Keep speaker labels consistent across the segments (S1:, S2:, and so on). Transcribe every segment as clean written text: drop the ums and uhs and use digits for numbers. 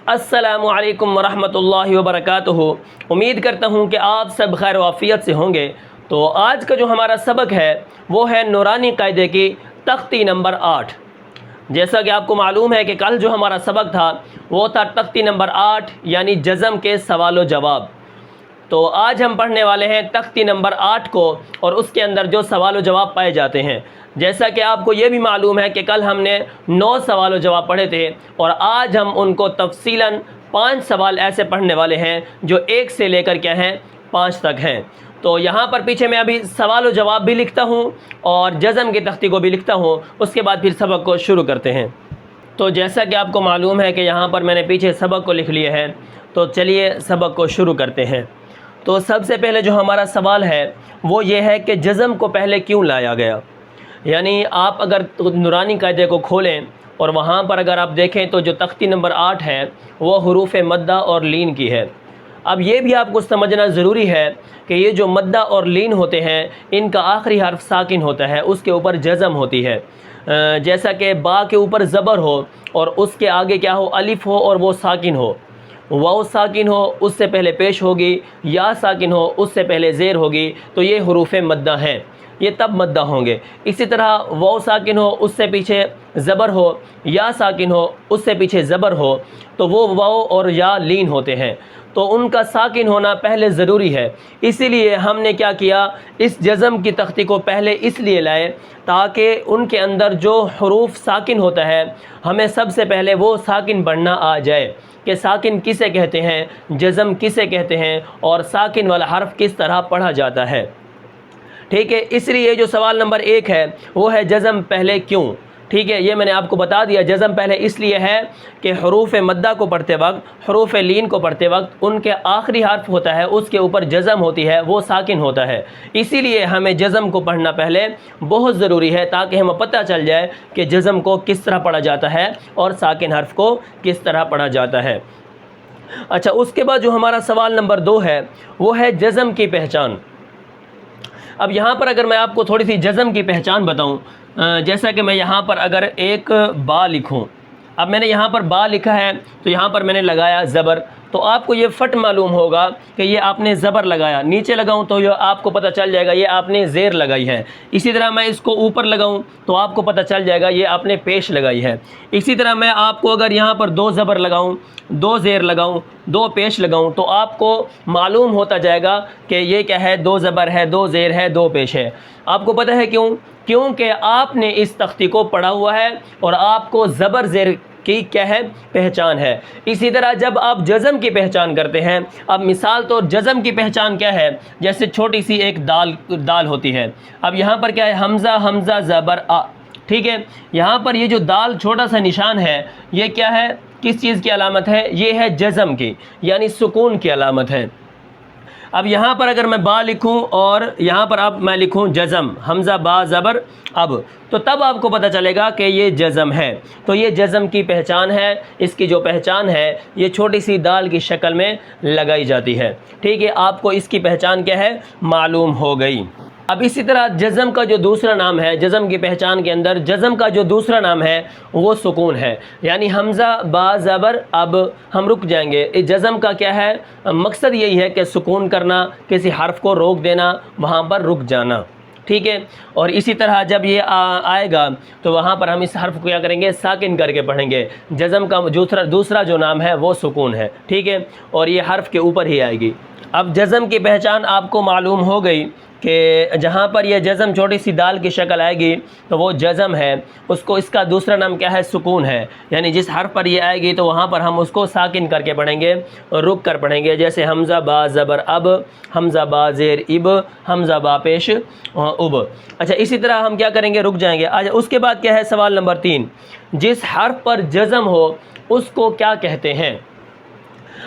S1: السلام علیکم ورحمۃ اللہ وبرکاتہ۔ امید کرتا ہوں کہ آپ سب خیر وافیت سے ہوں گے۔ تو آج کا جو ہمارا سبق ہے وہ ہے نورانی قاعدے کی تختی نمبر 8۔ جیسا کہ آپ کو معلوم ہے کہ کل جو ہمارا سبق تھا وہ تھا تختی نمبر 8 یعنی جزم کے سوال و جواب۔ تو آج ہم پڑھنے والے ہیں تختی نمبر 8 کو اور اس کے اندر جو سوال و جواب پائے جاتے ہیں۔ جیسا کہ آپ کو یہ بھی معلوم ہے کہ کل ہم نے 9 سوال و جواب پڑھے تھے اور آج ہم ان کو تفصیلاً 5 سوال ایسے پڑھنے والے ہیں جو 1 سے لے کر کیا ہیں 5 تک ہیں۔ تو یہاں پر پیچھے میں ابھی سوال و جواب بھی لکھتا ہوں اور جزم کی تختی کو بھی لکھتا ہوں، اس کے بعد پھر سبق کو شروع کرتے ہیں۔ تو جیسا کہ آپ کو معلوم ہے کہ یہاں پر میں نے پیچھے سبق کو لکھ لیے ہیں، تو چلیے سبق کو شروع کرتے ہیں۔ تو سب سے پہلے جو ہمارا سوال ہے وہ یہ ہے کہ جزم کو پہلے کیوں لایا گیا؟ یعنی آپ اگر نورانی قاعدے کو کھولیں اور وہاں پر اگر آپ دیکھیں تو جو تختی نمبر 8 ہے وہ حروف مدہ اور لین کی ہے۔ اب یہ بھی آپ کو سمجھنا ضروری ہے کہ یہ جو مدہ اور لین ہوتے ہیں ان کا آخری حرف ساکن ہوتا ہے، اس کے اوپر جزم ہوتی ہے۔ جیسا کہ با کے اوپر زبر ہو اور اس کے آگے کیا ہو الف ہو اور وہ ساکن ہو، واو ساکن ہو اس سے پہلے پیش ہوگی، یا ساکن ہو اس سے پہلے زیر ہوگی، تو یہ حروف مدہ ہیں، یہ تب مدہ ہوں گے۔ اسی طرح واو ساکن ہو اس سے پیچھے زبر ہو، یا ساکن ہو اس سے پیچھے زبر ہو، تو وہ واو اور یا لین ہوتے ہیں، تو ان کا ساکن ہونا پہلے ضروری ہے۔ اسی لیے ہم نے کیا کیا، اس جزم کی تختی کو پہلے اس لیے لائے تاکہ ان کے اندر جو حروف ساکن ہوتا ہے ہمیں سب سے پہلے وہ ساکن پڑھنا آ جائے کہ ساکن کسے کہتے ہیں، جزم کسے کہتے ہیں اور ساکن والا حرف کس طرح پڑھا جاتا ہے۔ ٹھیک ہے، اس لیے جو سوال نمبر 1 ہے وہ ہے جزم پہلے کیوں۔ ٹھیک ہے، یہ میں نے آپ کو بتا دیا، جزم پہلے اس لیے ہے کہ حروف مدہ کو پڑھتے وقت، حروف لین کو پڑھتے وقت ان کے آخری حرف ہوتا ہے اس کے اوپر جزم ہوتی ہے، وہ ساکن ہوتا ہے، اسی لیے ہمیں جزم کو پڑھنا پہلے بہت ضروری ہے تاکہ ہمیں پتہ چل جائے کہ جزم کو کس طرح پڑھا جاتا ہے اور ساکن حرف کو کس طرح پڑھا جاتا ہے۔ اچھا، اس کے بعد جو ہمارا سوال نمبر 2 ہے وہ ہے جزم کی پہچان۔ اب یہاں پر اگر میں آپ کو تھوڑی سی جزم کی پہچان بتاؤں، جیسا کہ میں یہاں پر اگر ایک با لکھوں، اب میں نے یہاں پر با لکھا ہے تو یہاں پر میں نے لگایا زبر، تو آپ کو یہ فٹ معلوم ہوگا کہ یہ آپ نے زبر لگایا، نیچے لگاؤں تو یہ آپ کو پتہ چل جائے گا یہ آپ نے زیر لگائی ہے۔ اسی طرح میں اس کو اوپر لگاؤں تو آپ کو پتہ چل جائے گا یہ آپ نے پیش لگائی ہے۔ اسی طرح میں آپ کو اگر یہاں پر 2 زبر لگاؤں، 2 زیر لگاؤں، 2 پیش لگاؤں تو آپ کو معلوم ہوتا جائے گا کہ یہ کیا ہے، 2 زبر ہے، 2 زیر ہے، 2 پیش ہے۔ آپ کو پتہ ہے کیوں؟ کیونکہ آپ نے اس تختی کو پڑھا ہوا ہے اور آپ کو زبر زیر کی کیا ہے پہچان ہے۔ اسی طرح جب آپ جزم کی پہچان کرتے ہیں، اب مثال طور جزم کی پہچان کیا ہے، جیسے چھوٹی سی ایک دال ہوتی ہے، اب یہاں پر کیا ہے حمزہ حمزہ زبر آ، ٹھیک ہے، یہاں پر یہ جو دال چھوٹا سا نشان ہے یہ کیا ہے، کس چیز کی علامت ہے، یہ ہے جزم کی یعنی سکون کی علامت ہے۔ اب یہاں پر اگر میں با لکھوں اور یہاں پر اب میں لکھوں جزم، حمزہ با زبر اب، تو تب آپ کو پتہ چلے گا کہ یہ جزم ہے۔ تو یہ جزم کی پہچان ہے، اس کی جو پہچان ہے یہ چھوٹی سی دال کی شکل میں لگائی جاتی ہے۔ ٹھیک ہے، آپ کو اس کی پہچان کیا ہے معلوم ہو گئی۔ اب اسی طرح جزم کا جو دوسرا نام ہے، جزم کی پہچان کے اندر جزم کا جو دوسرا نام ہے وہ سکون ہے، یعنی حمزہ با زبر اب، ہم رک جائیں گے۔ اس جزم کا کیا ہے مقصد، یہی ہے کہ سکون کرنا، کسی حرف کو روک دینا، وہاں پر رک جانا۔ ٹھیک ہے، اور اسی طرح جب یہ آئے گا تو وہاں پر ہم اس حرف کو کیا کریں گے، ساکن کر کے پڑھیں گے۔ جزم کا دوسرا جو نام ہے وہ سکون ہے، ٹھیک ہے، اور یہ حرف کے اوپر ہی آئے گی۔ اب جزم کی پہچان آپ کو معلوم ہو گئی کہ جہاں پر یہ جزم چھوٹی سی دال کی شکل آئے گی تو وہ جزم ہے، اس کا دوسرا نام کیا ہے، سکون ہے، یعنی جس حرف پر یہ آئے گی تو وہاں پر ہم اس کو ساکن کر کے پڑھیں گے اور رک کر پڑھیں گے، جیسے حمزہ با زبر اب، حمزہ با زیر اب، حمزہ با پیش اب۔ اچھا، اسی طرح ہم کیا کریں گے، رک جائیں گے۔ اس کے بعد کیا ہے سوال نمبر 3، جس حرف پر جزم ہو اس کو کیا کہتے ہیں؟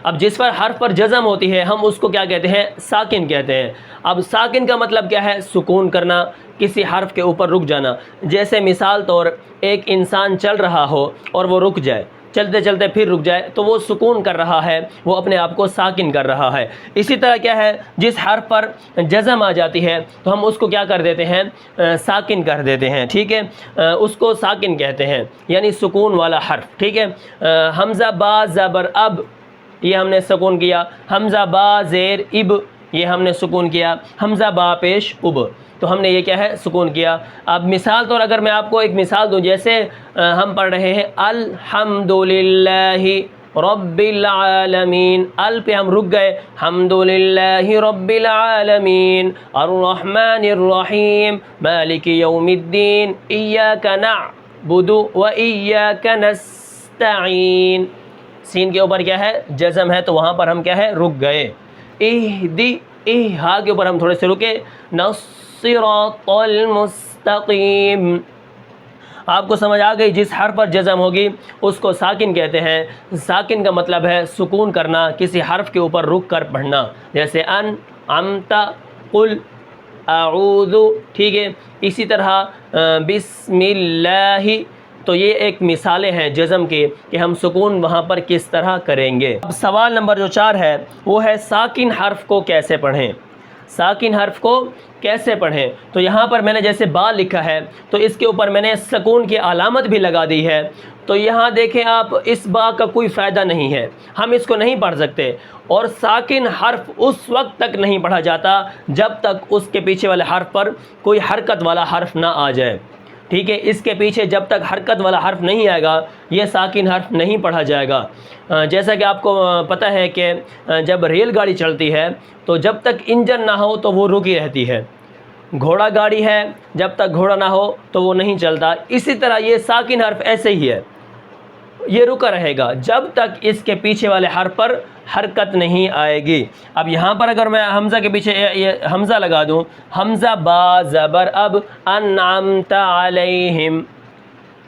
S1: اب جس پر حرف پر جزم ہوتی ہے ہم اس کو کیا کہتے ہیں، ساکن کہتے ہیں۔ اب ساکن کا مطلب کیا ہے، سکون کرنا، کسی حرف کے اوپر رک جانا۔ جیسے مثال طور ایک انسان چل رہا ہو اور وہ رک جائے، چلتے چلتے پھر رک جائے تو وہ سکون کر رہا ہے، وہ اپنے آپ کو ساکن کر رہا ہے۔ اسی طرح کیا ہے، جس حرف پر جزم آ جاتی ہے تو ہم اس کو کیا کر دیتے ہیں، ساکن کر دیتے ہیں، ٹھیک ہے، اس کو ساکن کہتے ہیں، یعنی سکون والا حرف، ٹھیک ہے۔ حمزہ با زبر اب، یہ ہم نے سکون کیا۔ حمزہ با زیر اب، یہ ہم نے سکون کیا۔ حمزہ با پیش اب، تو ہم نے یہ کیا ہے، سکون کیا۔ اب مثال طور اگر میں آپ کو ایک مثال دوں، جیسے ہم پڑھ رہے ہیں الحمدللہ رب العالمین، ال پہ ہم رک گئے، حمدللہ رب العالمین الرحمن الرحیم مالک یوم الدین ایاک نعبد و ایاک نستعین، سین کے اوپر کیا ہے، جزم ہے، تو وہاں پر ہم کیا ہے، رک گئے۔ اہدی، ہا کے اوپر ہم تھوڑے سے رکے، صراط المستقیم، آپ کو سمجھ آ گئی۔ جس حرف پر جزم ہوگی اس کو ساکن کہتے ہیں۔ ساکن کا مطلب ہے سکون کرنا، کسی حرف کے اوپر رک کر پڑھنا، جیسے ان، امتا، قل، اعوذ، ٹھیک ہے۔ اسی طرح بسم اللہ، تو یہ ایک مثالیں ہیں جزم کی کہ ہم سکون وہاں پر کس طرح کریں گے۔ اب سوال نمبر جو 4 ہے وہ ہے ساکن حرف کو کیسے پڑھیں، ساکن حرف کو کیسے پڑھیں۔ تو یہاں پر میں نے جیسے با لکھا ہے تو اس کے اوپر میں نے سکون کی علامت بھی لگا دی ہے، تو یہاں دیکھیں آپ، اس با کا کوئی فائدہ نہیں ہے، ہم اس کو نہیں پڑھ سکتے، اور ساکن حرف اس وقت تک نہیں پڑھا جاتا جب تک اس کے پیچھے والے حرف پر کوئی حرکت والا حرف نہ آ جائے، ٹھیک ہے۔ اس کے پیچھے جب تک حرکت والا حرف نہیں آئے گا یہ ساکن حرف نہیں پڑھا جائے گا۔ جیسا کہ آپ کو پتہ ہے کہ جب ریل گاڑی چلتی ہے تو جب تک انجن نہ ہو تو وہ رکی رہتی ہے، گھوڑا گاڑی ہے، جب تک گھوڑا نہ ہو تو وہ نہیں چلتا۔ اسی طرح یہ ساکن حرف ایسے ہی ہے، یہ رکا رہے گا جب تک اس کے پیچھے والے حرف پر حرکت نہیں آئے گی۔ اب یہاں پر اگر میں حمزہ کے پیچھے یہ حمزہ لگا دوں، حمزہ با زبر اب انعمت علیہم،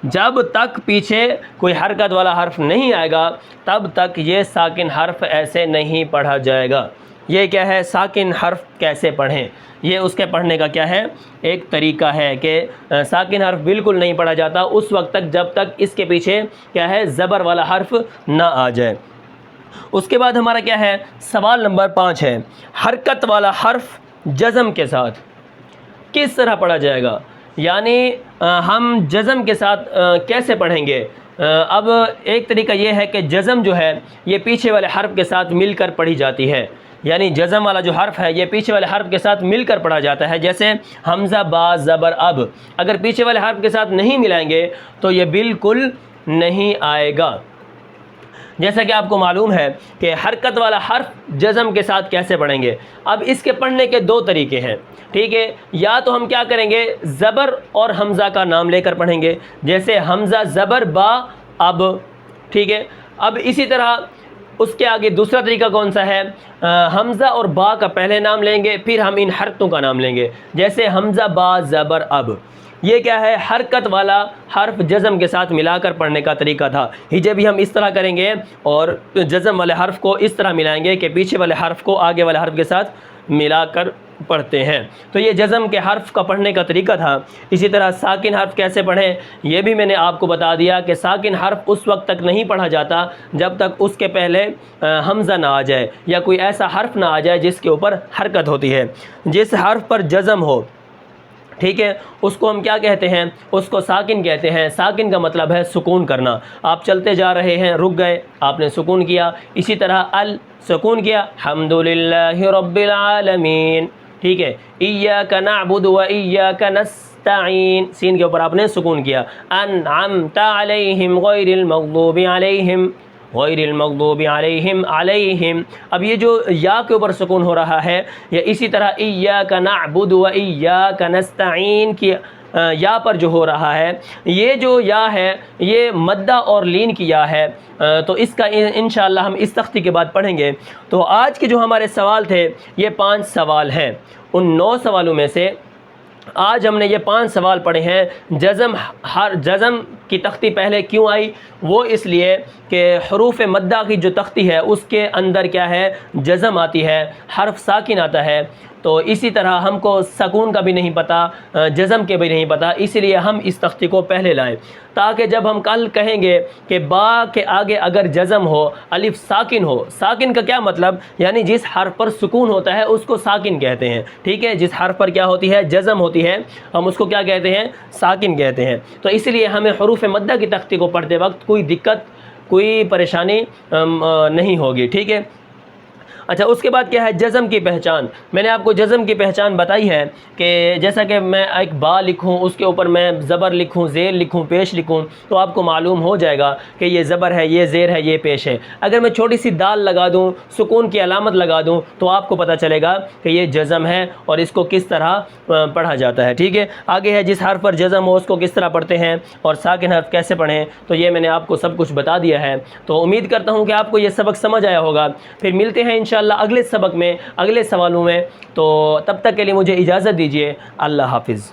S1: جب تک پیچھے کوئی حرکت والا حرف نہیں آئے گا تب تک یہ ساکن حرف ایسے نہیں پڑھا جائے گا۔ یہ کیا ہے، ساکن حرف کیسے پڑھیں، یہ اس کے پڑھنے کا کیا ہے، ایک طریقہ ہے کہ ساکن حرف بالکل نہیں پڑھا جاتا اس وقت تک جب تک اس کے پیچھے کیا ہے، زبر والا حرف نہ آ جائے۔ اس کے بعد ہمارا کیا ہے، سوال نمبر 5 ہے حرکت والا حرف جزم کے ساتھ کس طرح پڑھا جائے گا، یعنی ہم جزم کے ساتھ کیسے پڑھیں گے۔ اب ایک طریقہ یہ ہے کہ جزم جو ہے یہ پیچھے والے حرف کے ساتھ مل کر پڑھی جاتی ہے، یعنی جزم والا جو حرف ہے یہ پیچھے والے حرف کے ساتھ مل کر پڑھا جاتا ہے، جیسے حمزہ با زبر اب، اگر پیچھے والے حرف کے ساتھ نہیں ملائیں گے تو یہ بالکل نہیں آئے گا۔ جیسا کہ آپ کو معلوم ہے کہ حرکت والا حرف جزم کے ساتھ کیسے پڑھیں گے۔ اب اس کے پڑھنے کے 2 طریقے ہیں، ٹھیک ہے۔ یا تو ہم کیا کریں گے، زبر اور حمزہ کا نام لے کر پڑھیں گے، جیسے حمزہ زبر با اب، ٹھیک ہے۔ اب اسی طرح اس کے آگے دوسرا طریقہ کون سا ہے، حمزہ اور با کا پہلے نام لیں گے پھر ہم ان حرکتوں کا نام لیں گے، جیسے حمزہ با زبر اب، یہ کیا ہے، حرکت والا حرف جزم کے ساتھ ملا کر پڑھنے کا طریقہ تھا۔ ہجے بھی ہم اس طرح کریں گے اور جزم والے حرف کو اس طرح ملائیں گے کہ پیچھے والے حرف کو آگے والے حرف کے ساتھ ملا کر پڑھتے ہیں، تو یہ جزم کے حرف کا پڑھنے کا طریقہ تھا۔ اسی طرح ساکن حرف کیسے پڑھیں یہ بھی میں نے آپ کو بتا دیا کہ ساکن حرف اس وقت تک نہیں پڑھا جاتا جب تک اس کے پہلے حمزہ نہ آ جائے یا کوئی ایسا حرف نہ آ جائے جس کے اوپر حرکت ہوتی ہے۔ جس حرف پر جزم ہو، ٹھیک ہے، اس کو ہم کیا کہتے ہیں، اس کو ساکن کہتے ہیں۔ ساکن کا مطلب ہے سکون کرنا، آپ چلتے جا رہے ہیں، رک گئے، آپ نے سکون کیا۔ اسی طرح سکون کیا، الحمدللہ رب العالمین، ٹھیک ہے۔ ایاک نعبد و ایاک نستعین، سین کے اوپر آپ نے سکون کیا۔ انعمت علیہم غیر المغضوب علیہم، غیر المغضوب علیہم، علیہم، اب یہ جو یا کے اوپر سکون ہو رہا ہے، یا اسی طرح ایاک نعبد و ایاک نستعین کی یا پر جو ہو رہا ہے، یہ جو یا ہے یہ مدہ اور لین کی یا ہے، تو اس کا انشاءاللہ ہم اس تختی کے بعد پڑھیں گے۔ تو آج کے جو ہمارے سوال تھے یہ 5 سوال ہیں، ان 9 سوالوں میں سے آج ہم نے یہ 5 سوال پڑھے ہیں۔ جزم کی تختی پہلے کیوں آئی، وہ اس لیے کہ حروف مدہ کی جو تختی ہے اس کے اندر کیا ہے، جزم آتی ہے، حرف ساکن آتا ہے، تو اسی طرح ہم کو سکون کا بھی نہیں پتہ، جزم کے بھی نہیں پتہ، اسی لیے ہم اس تختی کو پہلے لائیں تاکہ جب ہم کل کہیں گے کہ با کے آگے اگر جزم ہو، الف ساکن ہو، ساکن کا کیا مطلب، یعنی جس حرف پر سکون ہوتا ہے اس کو ساکن کہتے ہیں، ٹھیک ہے، جس حرف پر کیا ہوتی ہے، جزم ہوتی ہے، ہم اس کو کیا کہتے ہیں، ساکن کہتے ہیں۔ تو اس لیے ہمیں حروف مدہ کی تختی کو پڑھتے وقت کوئی دقت، کوئی پریشانی نہیں ہوگی، ٹھیک ہے۔ اچھا، اس کے بعد کیا ہے جزم کی پہچان۔ میں نے آپ کو جزم کی پہچان بتائی ہے کہ جیسا کہ میں ایک با لکھوں، اس کے اوپر میں زبر لکھوں، زیر لکھوں، پیش لکھوں، تو آپ کو معلوم ہو جائے گا کہ یہ زبر ہے، یہ زیر ہے، یہ پیش ہے۔ اگر میں چھوٹی سی دال لگا دوں، سکون کی علامت لگا دوں، تو آپ کو پتہ چلے گا کہ یہ جزم ہے اور اس کو کس طرح پڑھا جاتا ہے، ٹھیک ہے۔ آگے ہے جس حرف پر جزم ہو اس کو کس طرح پڑھتے ہیں اور ساکن حرف کیسے پڑھیں، تو یہ میں نے آپ کو سب کچھ بتا دیا ہے۔ تو امید کرتا ہوں کہ آپ کو یہ سبق سمجھ آیا ہوگا۔ پھر ملتے ہیں انشاءاللہ اگلے سبق میں، اگلے سوالوں میں۔ تو تب تک کے لیے مجھے اجازت دیجیے، اللہ حافظ۔